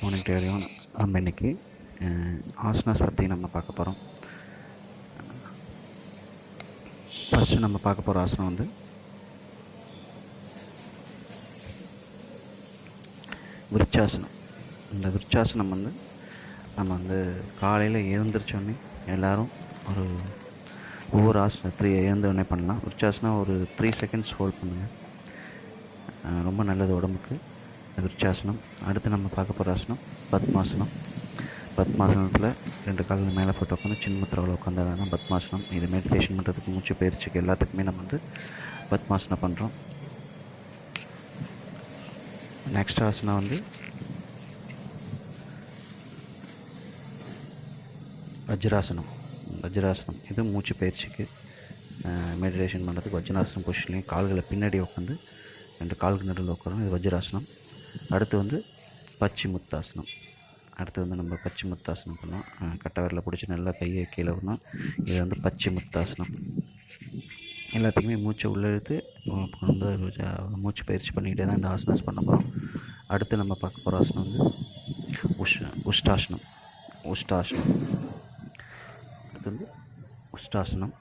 Morning to everyone. நம்ம இன்றைக்கி ஆசனாஸ் பற்றி நம்ம பார்க்க போகிறோம். ஃபஸ்ட்டு நம்ம பார்க்க போகிற ஆசனம் வந்து விருட்சாசனம். இந்த விருட்சாசனம் வந்து நம்ம வந்து காலையில் எழுந்திரிச்சோடனே எல்லோரும் ஒவ்வொரு ஆசனத்தை எழுந்தோடனே பண்ணலாம். விருட்சாசனம் ஒரு 3 செகண்ட்ஸ் ஹோல்ட் பண்ணுங்கள், ரொம்ப நல்லது உடம்புக்கு விருட்சாசனம். அடுத்து நம்ம பார்க்க போகிற ஆசனம் பத்மாசனம். பத்மாசனத்தில் 2 கால்கள் மேலே போட்டு உட்காந்து சின்முத்திராவில் உட்காந்தது தான் பத்மாசனம். இது மெடிடேஷன் பண்ணுறதுக்கு, மூச்சு பயிற்சிக்கு எல்லாத்துக்குமே நம்ம வந்து பத்மாசனம் பண்ணுறோம். நெக்ஸ்ட் ஆசனம் வந்து வஜ்ராசனம். வஜ்ராசனம் இது மூச்சு பயிற்சிக்கு, மெடிடேஷன் பண்ணுறதுக்கு வஜ்ராசனம் பொசிஷன்லேயும் கால்களை பின்னாடி உட்காந்து 2 கால்கள் நடுவில் உட்காரணும். இது வஜ்ராசனம். அடுத்து வந்து பச்சிமுத்தாசனம். அடுத்து வந்து நம்ம பச்சிமுத்தாசனம் பண்ணோம். கட்டை விரலை பிடிச்சி நல்லா கையை கீழே விடணும். இது வந்து பச்சிமுத்தாசனம். எல்லாத்துக்குமே மூச்சை உள்ளெழுத்து வந்து மூச்சு பயிற்சி பண்ணிக்கிட்டே தான் இந்த ஆசனாஸ் பண்ண போகிறோம். அடுத்து நம்ம பார்க்க போகிற ஆசனம் வந்து உஷ்டாசனம். உஷ்டாசனம் அடுத்து வந்து உஷ்டாசனம்.